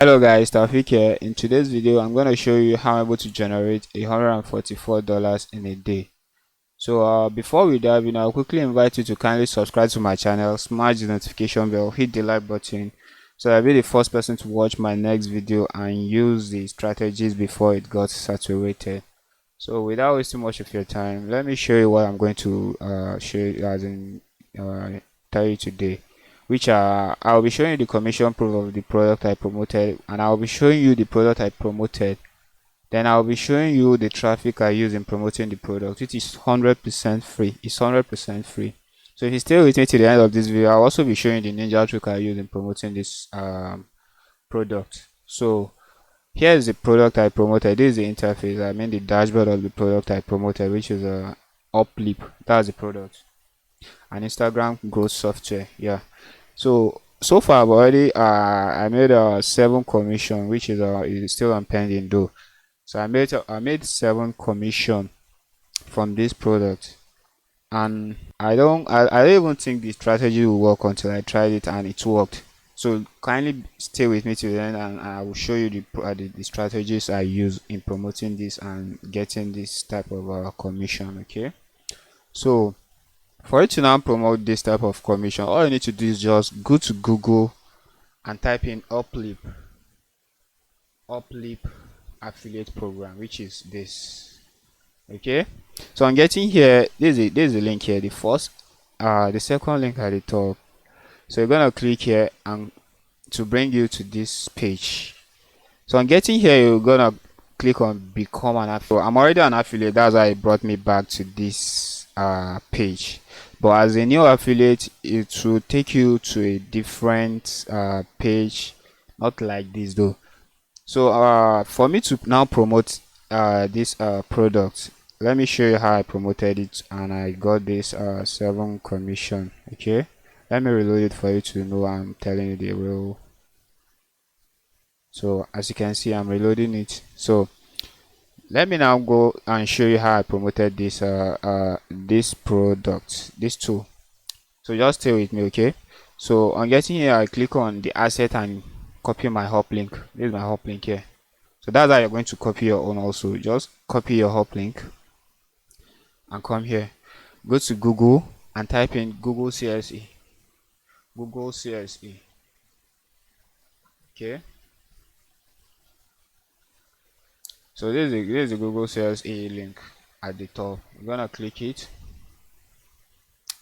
Hello guys, Taufik here. In today's video, I'm going to show you how I'm able to generate $144 in a day. So before we dive in, I'll quickly invite you to kindly subscribe to my channel, smash the notification bell, hit the like button, so I'll be the first person to watch my next video and use the strategies before it got saturated. So without wasting much of your time, let me show you what I'm going to show you tell you today, which I'll be showing you the commission proof of the product I promoted, and I'll be showing you the product I promoted. Then I'll be showing you the traffic I use in promoting the product. It is 100% free. It's 100% free. So if you stay with me to the end of this video, I'll also be showing the ninja trick I use in promoting this product. So here's the product I promoted. This is the interface. I mean the dashboard of the product I promoted, which is a Uplip. That's the product. An Instagram growth software. Yeah. So far I've already I made 7 commission, which is still on pending though. So I made 7 commission from this product, and I don't even think the strategy will work until I tried it and it worked. So kindly stay with me till then, and I will show you the strategies I use in promoting this and getting this type of commission. Okay, so for you to now promote this type of commission, all you need to do is just go to Google and type in Uplip affiliate program, which is this. Okay, so I'm getting here. There's a link here, the second link at the top. So you're gonna click here and to bring you to this page. So I'm getting here, you're gonna click on become an affiliate. So I'm already an affiliate, that's why it brought me back to this page. But as a new affiliate, it will take you to a different page, not like this though. So for me to now promote this product, let me show you how I promoted it and I got this 7 commission. Okay, let me reload it for you to know I'm telling you the real. So as you can see, I'm reloading it. So let me now go and show you how I promoted this product, this tool. So just stay with me. Okay, so on getting here, I click on the asset and copy my hop link. This is my hop link here. So that's how you're going to copy your own also. Just copy your hop link and come here, go to Google and type in Google CSE. Okay, so this is the Google CSE link at the top. You're gonna click it,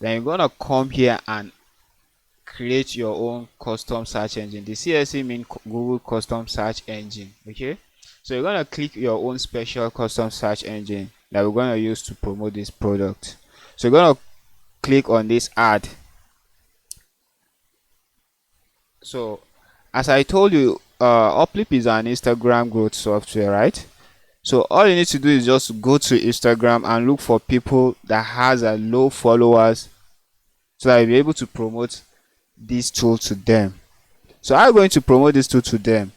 then you're gonna come here and create your own custom search engine. The CSE means Google Custom Search Engine. Okay, so you're gonna click your own special custom search engine that we're gonna use to promote this product. So you're gonna click on this ad. So as I told you, Uplip is an Instagram growth software, right? So all you need to do is just go to Instagram and look for people that has a low followers, so that you'll be able to promote this tool to them. So I'm going to promote this tool to them.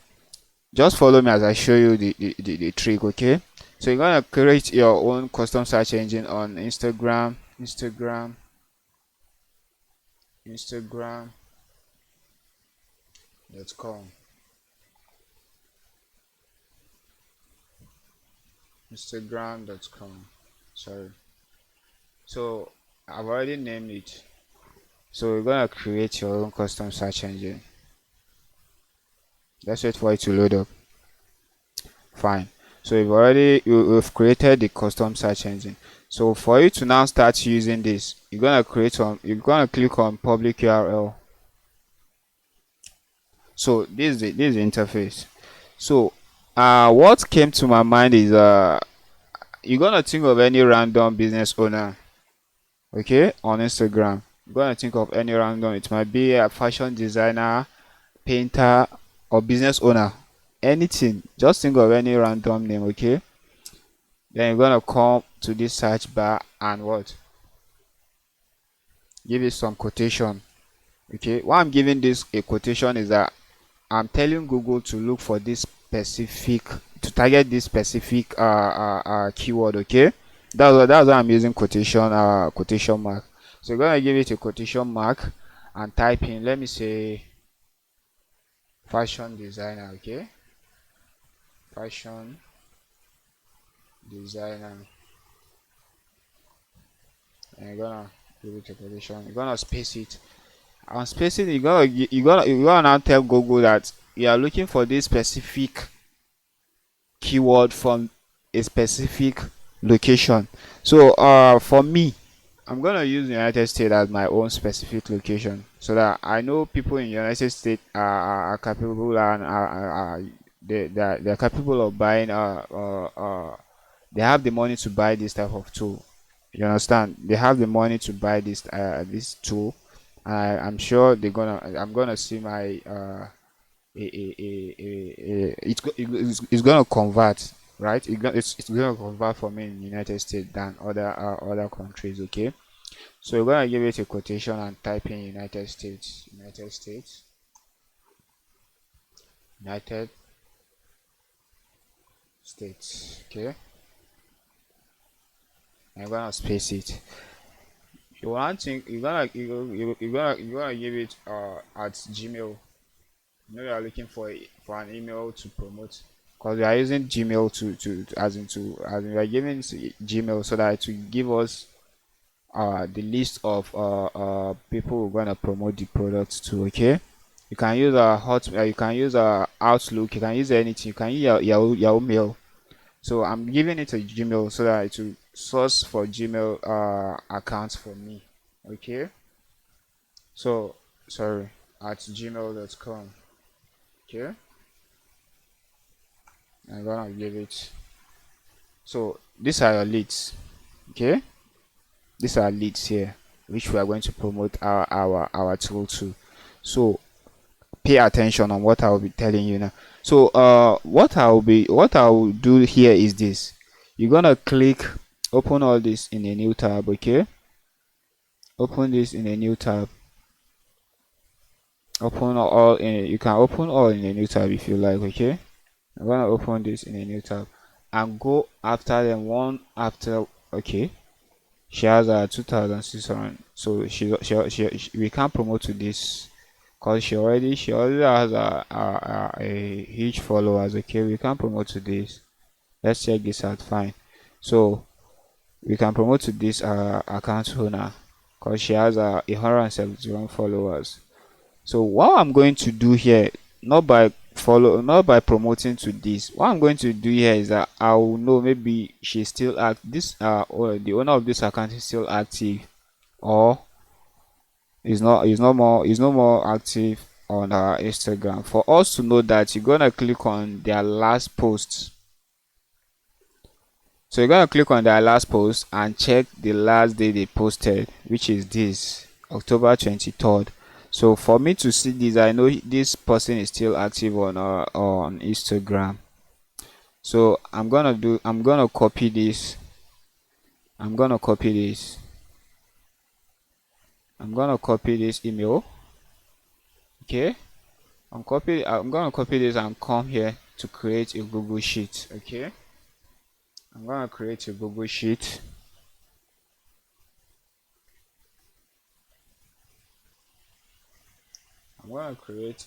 Just follow me as I show you the trick. Okay, so you're gonna create your own custom search engine on Instagram. Instagram.com. Sorry. So I've already named it. So you're gonna create your own custom search engine. Let's wait for it to load up. Fine. So you've created the custom search engine. So for you to now start using this, you're gonna click on public URL. So this is the interface. So what came to my mind is you're gonna think of any random business owner, okay, on Instagram. You're gonna think of any random, it might be a fashion designer, painter, or business owner, anything. Just think of any random name. Okay, then you're gonna come to this search bar and what, give it some quotation. Okay, why I'm giving this a quotation is that I'm telling Google to look for this specific, to target this specific keyword. Okay, that's why I'm using quotation mark. So you're gonna give it a quotation mark and type in, let me say, fashion designer. Okay, fashion designer, and you're gonna give it a position. You're gonna space it. On spacing, you gonna now tell Google that you are looking for this specific keyword from a specific location. So for me, I'm gonna use United States as my own specific location so that I know people in United States are capable and they're capable of buying they have the money to buy this type of tool. You understand? They have the money to buy this tool. I'm sure I'm gonna see my it's gonna convert, right? It's gonna convert for me in United States than other countries. Okay, so we're gonna give it a quotation and type in United States. Okay, I'm gonna space it. You want to you're gonna give it at Gmail. You know you are looking for an email to promote, because we are using Gmail as in we are giving Gmail so that to give us the list of people we're gonna promote the products to. Okay, you can use you can use Outlook, you can use anything, you can use Yahoo Mail. So I'm giving it a Gmail so that it will source for Gmail accounts for me. Okay, so sorry, at gmail.com. Okay, I'm gonna give it. So these are your leads. Okay, these are leads here which we are going to promote our tool to. So pay attention on what I will be telling you now. So what I will do here is this. You're gonna click open all this in a new tab. Okay, open this in a new tab. You can open all in a new tab if you like. Okay, I'm gonna open this in a new tab and go after them one after. Okay, she has 2,600, so we can't promote to this because she already has a huge followers. Okay, we can't promote to this. Let's check this out. Fine, so we can promote to this account owner because she has 171 followers. So what I'm going to do here, not by promoting to this, what I'm going to do here is that I will know maybe she's still this or the owner of this account is still active, or is no more active on Instagram. For us to know that, you're gonna click on their last post. So you're gonna click on their last post and check the last day they posted, which is this October 23rd. So for me to see this, I know this person is still active on Instagram. So I'm gonna copy this. I'm gonna copy this. I'm gonna copy this email. Okay. I'm gonna copy this and come here to create a Google Sheet. Okay. I'm gonna create a Google Sheet. I'm gonna create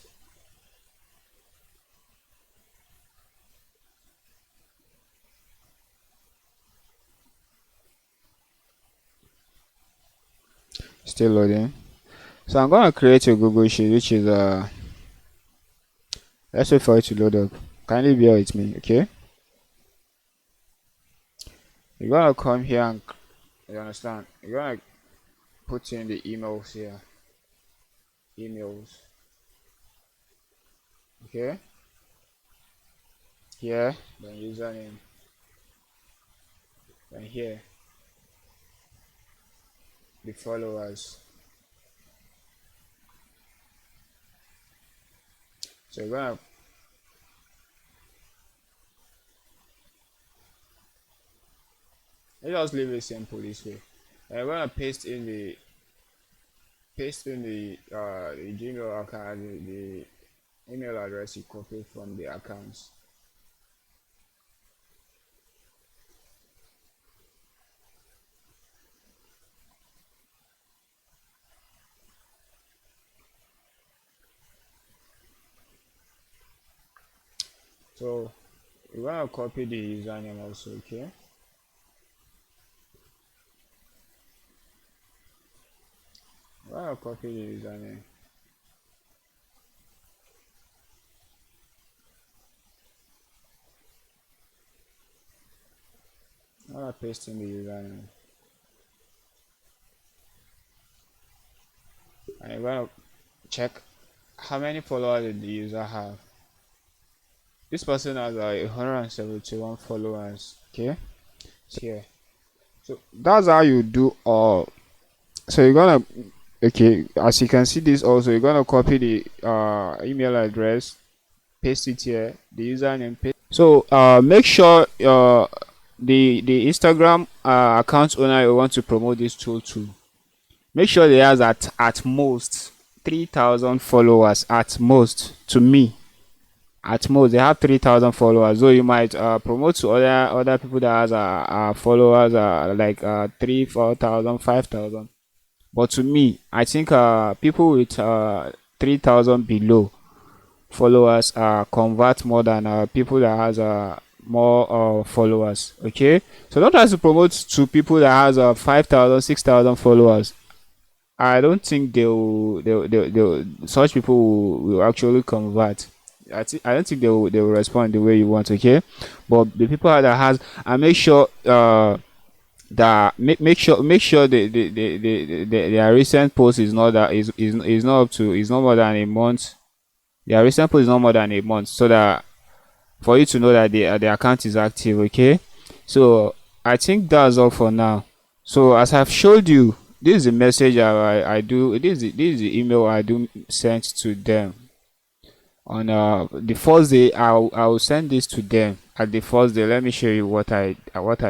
still loading. So I'm gonna create a Google Sheet, which is let's wait for it to load up. Kindly bear with me. Okay. You're gonna come here and you understand. You're gonna put in the emails here. Emails. Okay. Here, then username. Then here, the followers. So you're gonna let's just leave it simple this way. And you're gonna paste in the Gmail account, the email address you copied from the accounts. So we're gonna copy the username also, okay? We're gonna copy the username. I'm gonna paste in the username. And you're gonna check how many followers did the user have. This person has 171 followers, okay? So here. So that's how you do all. So you're gonna, okay, as you can see this also, you're gonna copy the email address, paste it here, the username, paste. So make sure the Instagram account owner you want to promote this tool to, make sure they has at most 3,000 followers. At most, to me, at most they have 3,000 followers. So you might promote to other people that has followers like 3 4,000 5,000. But to me, I think people with 3,000 below followers convert more than people that has more followers. Okay, so don't try to promote to people that has 5,000 6,000 followers. I don't think they'll such people will actually convert. I don't think they will respond the way you want. Okay, but the people that has, and make sure that make sure their recent post is not that is not up to, is not more than a month. Their recent post is not more than a month, so that for you to know that the account is active. Okay, so I think that's all for now. So as I've showed you, this is the message I do, this is the email I do send to them on the first day. I'll send this to them at the first day. Let me show you what I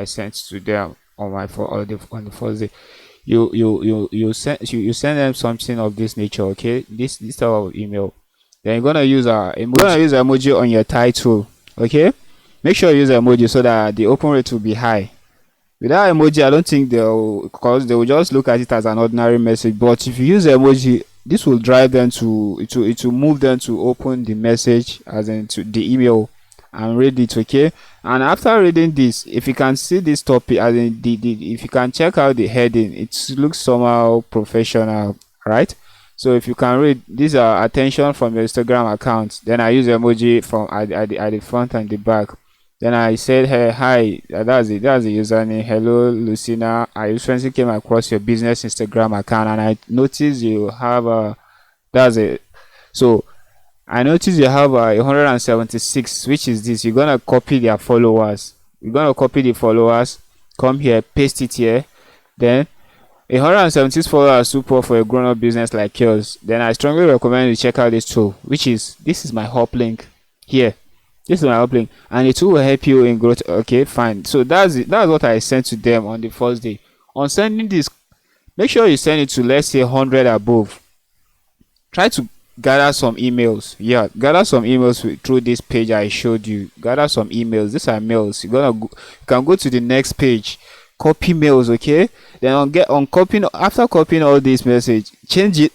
sent to them on on the first day. You send them something of this nature, okay? This type of email. Then you're gonna use emoji on your title, okay? Make sure you use emoji so that the open rate will be high. Without emoji, I don't think because they will just look at it as an ordinary message. But if you use emoji, this will drive them it will move them to open the message, as in to the email, and read it, okay? And after reading this, if you can see this topic, as in if you can check out the heading, it looks somehow professional, right? So if you can read these are attention from your Instagram account, then I use emoji from at the front and the back. Then I said, hey, hi, that's the username. Hello, Lucina. I recently came across your business Instagram account, and I noticed you have that's it. So I noticed you have 176, which is this. You're gonna copy their followers. You're gonna copy the followers. Come here, paste it here. Then 176 followers super for a grown-up business like yours. Then I strongly recommend you check out this tool, which is this is my hop link here. This is my uplink, and it will help you in growth. Okay, fine. So that's it. That's what I sent to them on the first day. On sending this, make sure you send it to, let's say, 100 above. Try to gather some emails. Yeah, gather some emails through this page I showed you. Gather some emails. These are mails. You can go to the next page. Copy mails, okay? Then on copying, after copying all this message, change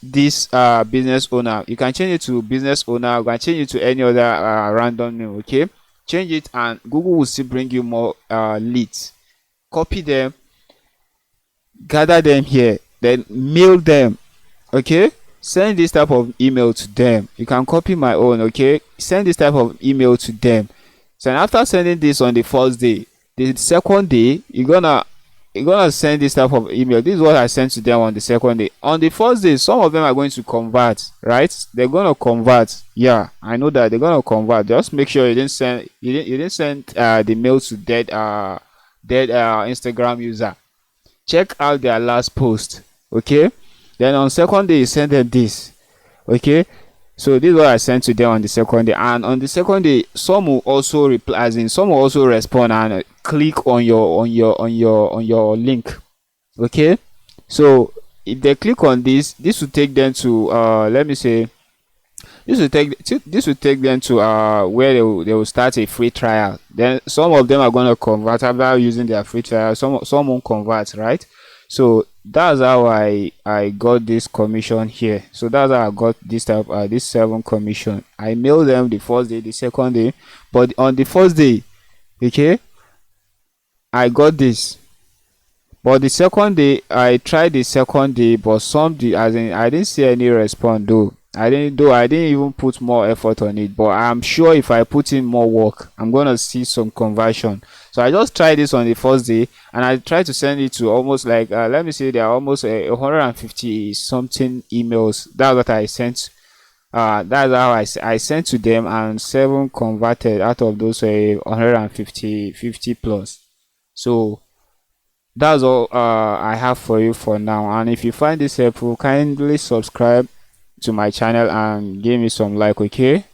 this business owner. You can change it to business owner. You can change it to any other random name, okay? Change it, and Google will still bring you more leads. Copy them, gather them here, then mail them, okay? Send this type of email to them. You can copy my own, okay? Send this type of email to them. So after sending this on the first day, the second day you're gonna send this type of email. This is what I sent to them on the second day. On the first day, some of them are going to convert, right? They're gonna convert. Yeah, I know that they're gonna convert. Just make sure you didn't send the mail to dead Instagram user. Check out their last post, okay? Then on second day you send them this, okay? So this is what I sent to them on the second day, and on the second day, some will also reply, as in some will also respond and click on your link. Okay, so if they click on this will take them to let me say this will take them to where they will start a free trial. Then some of them are going to convert after using their free trial. Some won't convert, right? So that's how I got this commission here. So that's how I got this type this 7 commission. I mailed them the first day, the second day, but on the first day, okay, I got this. But the second day, I tried the second day, but as in, I didn't see any response though. I didn't even put more effort on it, but I'm sure if I put in more work, I'm gonna see some conversion. So I just tried this on the first day, and I tried to send it to almost like let me say there are almost 150 something emails. That's what I sent. That's how I sent to them, and 7 converted out of those 150 50 plus. So that's all I have for you for now. And if you find this helpful, kindly subscribe to my channel and give me some like, okay?